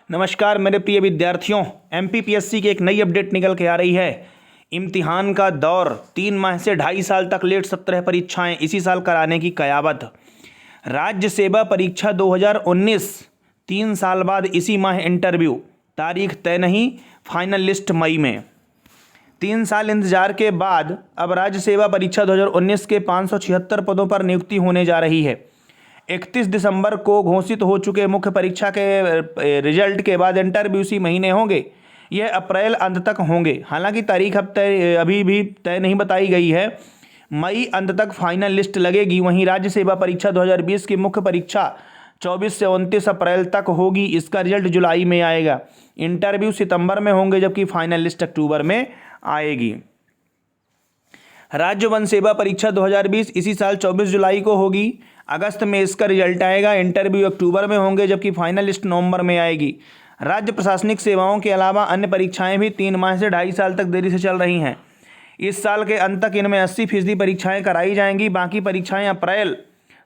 नमस्कार मेरे प्रिय विद्यार्थियों, एमपीपीएससी की एक नई अपडेट निकल के आ रही है। इम्तिहान का दौर 3 माह से 2.5 साल तक लेट 17 परीक्षाएं इसी साल कराने की कयावत। राज्य सेवा परीक्षा 2019 3 साल बाद इसी माह इंटरव्यू, तारीख तय नहीं, फाइनल लिस्ट मई में। 3 साल इंतजार के बाद अब राज्य सेवा परीक्षा 2019 के 576 पदों पर नियुक्ति होने जा रही है। 31 दिसंबर को घोषित हो चुके मुख्य परीक्षा के रिजल्ट के बाद इंटरव्यू इसी महीने होंगे। यह अप्रैल अंत तक होंगे। हालांकि तारीख अब अभी भी तय नहीं बताई गई है। मई अंत तक फाइनल लिस्ट लगेगी। वहीं राज्य सेवा परीक्षा 2020 की मुख्य परीक्षा 24 से 29 अप्रैल तक होगी। इसका रिजल्ट जुलाई में आएगा। इंटरव्यू सितंबर में होंगे, जबकि फाइनल लिस्ट अक्टूबर में आएगी। राज्य वन सेवा परीक्षा 2020 इसी साल 24 जुलाई को होगी। अगस्त में इसका रिजल्ट आएगा। इंटरव्यू अक्टूबर में होंगे, जबकि फाइनल लिस्ट नवंबर में आएगी। राज्य प्रशासनिक सेवाओं के अलावा अन्य परीक्षाएं भी 3 माह से 2.5 साल तक देरी से चल रही हैं। इस साल के अंत तक इनमें 80% परीक्षाएं कराई जाएंगी। बाकी परीक्षाएं अप्रैल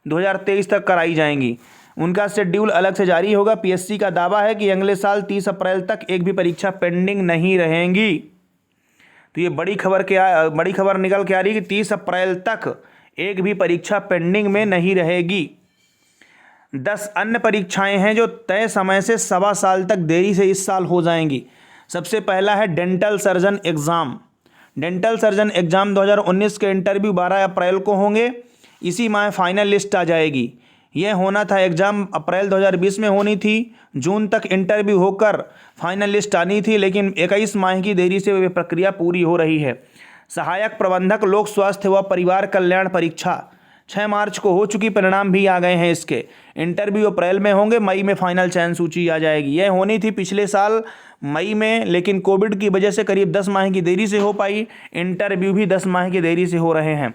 2023 तक कराई जाएंगी। उनका शेड्यूल अलग से जारी होगा। पीएससी का दावा है कि अगले साल 30 अप्रैल तक एक भी परीक्षा पेंडिंग नहीं रहेंगी। तो ये बड़ी खबर निकल के आ रही है कि 30 अप्रैल तक एक भी परीक्षा पेंडिंग में नहीं रहेगी। 10 अन्य परीक्षाएं हैं जो तय समय से 1.25 साल तक देरी से इस साल हो जाएंगी। सबसे पहला है dental surgeon exam. Dental surgeon exam 2019 के इंटरव्यू 12 अप्रैल को होंगे। इसी माह फाइनल लिस्ट आ जाएगी। यह होना था, एग्ज़ाम अप्रैल 2020 में होनी थी। जून तक इंटरव्यू होकर फाइनल लिस्ट आनी थी, लेकिन 21 माह की देरी से वह प्रक्रिया पूरी हो रही है। सहायक प्रबंधक लोक स्वास्थ्य व परिवार कल्याण परीक्षा 6 मार्च को हो चुकी, परिणाम भी आ गए हैं इसके। इंटरव्यू अप्रैल में होंगे, मई में फाइनल चयन सूची आ जाएगी। यह होनी थी पिछले साल मई में, लेकिन कोविड की वजह से करीब 10 माह की देरी से हो पाई। इंटरव्यू भी 10 माह की देरी से हो रहे हैं।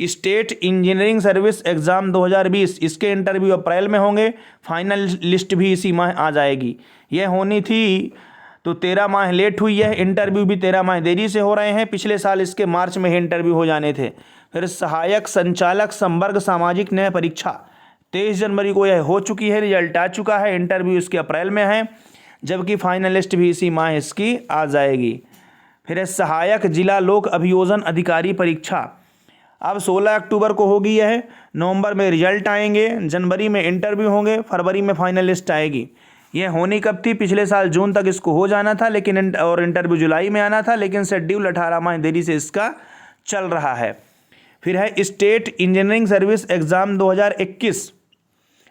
स्टेट इंजीनियरिंग सर्विस एग्ज़ाम 2020, इसके इंटरव्यू अप्रैल में होंगे। फाइनल लिस्ट भी इसी माह आ जाएगी। यह होनी थी तो 13 माह लेट हुई है। इंटरव्यू भी 13 माह देरी से हो रहे हैं। पिछले साल इसके मार्च में ही इंटरव्यू हो जाने थे। फिर सहायक संचालक संवर्ग सामाजिक न्याय परीक्षा 23 जनवरी को यह हो चुकी है। रिजल्ट आ चुका है। इंटरव्यू इसके अप्रैल में है, जबकि फाइनल लिस्ट भी इसी माह इसकी आ जाएगी। फिर सहायक जिला लोक अभियोजन अधिकारी परीक्षा अब 16 अक्टूबर को होगी। यह नवंबर में रिजल्ट आएंगे, जनवरी में इंटरव्यू होंगे, फरवरी में फाइनल लिस्ट आएगी। यह होनी कब थी? पिछले साल जून तक इसको हो जाना था, लेकिन इंटरव्यू जुलाई में आना था, लेकिन शेड्यूल 18 माह देरी से इसका चल रहा है। फिर है स्टेट इंजीनियरिंग सर्विस एग्ज़ाम 2021,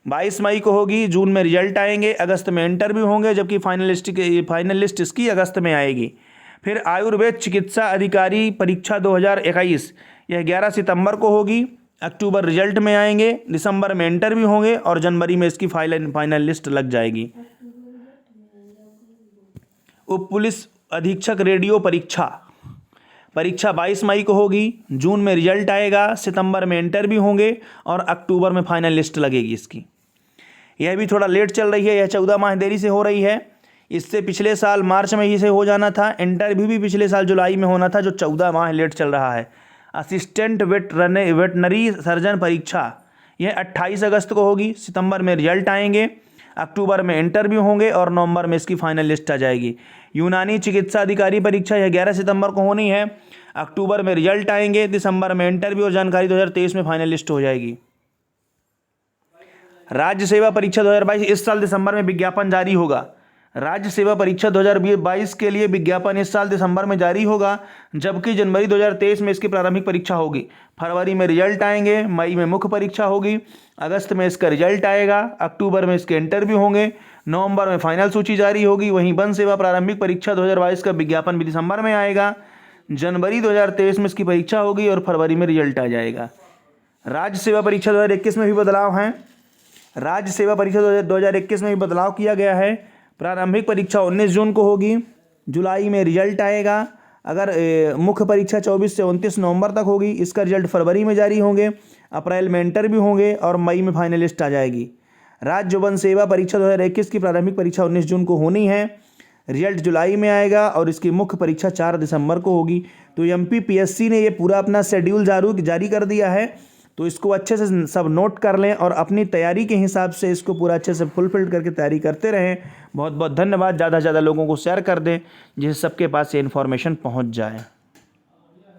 22 मई को होगी। जून में रिजल्ट आएंगे, अगस्त में इंटरव्यू होंगे, जबकि फाइनल लिस्ट इसकी अगस्त में आएगी। फिर आयुर्वेद चिकित्सा अधिकारी परीक्षा 2021, यह 11 सितंबर को होगी। अक्टूबर रिजल्ट में आएंगे, दिसंबर में इंटरव्यू होंगे और जनवरी में इसकी फाइनल लिस्ट लग जाएगी। उप पुलिस अधीक्षक रेडियो परीक्षा 22 मई को होगी। जून में रिजल्ट आएगा, सितंबर में इंटरव्यू होंगे और अक्टूबर में फाइनल लिस्ट लगेगी इसकी। यह भी थोड़ा लेट चल रही है। यह 14 माह देरी से हो रही है। इससे पिछले साल मार्च में ही से हो जाना था। इंटरव्यू भी पिछले साल जुलाई में होना था, जो 14 माह लेट चल रहा है। असिस्टेंट वेटनरी सर्जन परीक्षा यह 28 अगस्त को होगी। सितंबर में रिजल्ट आएंगे, अक्टूबर में इंटरव्यू होंगे और नवंबर में इसकी फाइनल लिस्ट आ जाएगी। यूनानी चिकित्सा अधिकारी परीक्षा यह 11 सितंबर को होनी है। अक्टूबर में रिजल्ट आएंगे, दिसंबर में इंटरव्यू और जानकारी 2023 में फाइनल लिस्ट हो जाएगी। राज्य सेवा परीक्षा 2022 इस साल दिसंबर में विज्ञापन जारी होगा। राज्य सेवा परीक्षा 2022 के लिए विज्ञापन इस साल दिसंबर में जारी होगा, जबकि जनवरी 2023 में इसकी प्रारंभिक परीक्षा होगी। फरवरी में रिजल्ट आएंगे, मई में मुख्य परीक्षा होगी, अगस्त में इसका रिजल्ट आएगा, अक्टूबर में इसके इंटरव्यू होंगे, नवंबर में फाइनल सूची जारी होगी। वहीं वन सेवा प्रारंभिक परीक्षा 2022 का विज्ञापन भी दिसंबर में आएगा। जनवरी 2023 में इसकी परीक्षा होगी और फरवरी में रिजल्ट आ जाएगा। राज्य सेवा परीक्षा 2021 में भी बदलाव हैं। राज्य सेवा परीक्षा 2021 में भी बदलाव किया गया है। प्रारंभिक परीक्षा 19 जून को होगी। जुलाई में रिजल्ट आएगा। अगर मुख्य परीक्षा 24 से 29 नवंबर तक होगी। इसका रिजल्ट फरवरी में जारी होंगे, अप्रैल में इंटरव्यू होंगे और मई में फाइनल लिस्ट आ जाएगी। राज्य वन सेवा परीक्षा 2021 की प्रारंभिक परीक्षा 19 जून को होनी है। रिजल्ट जुलाई में आएगा और इसकी मुख्य परीक्षा 4 दिसंबर को होगी। तो एमपीपीएससी ने ये पूरा अपना शेड्यूल जारी कर दिया है। तो इसको अच्छे से सब नोट कर लें और अपनी तैयारी के हिसाब से इसको पूरा अच्छे से फुलफिल करके तैयारी करते रहें। बहुत बहुत धन्यवाद। ज़्यादा से ज़्यादा लोगों को शेयर कर दें जिससे सबके पास ये इन्फॉर्मेशन पहुंच जाए।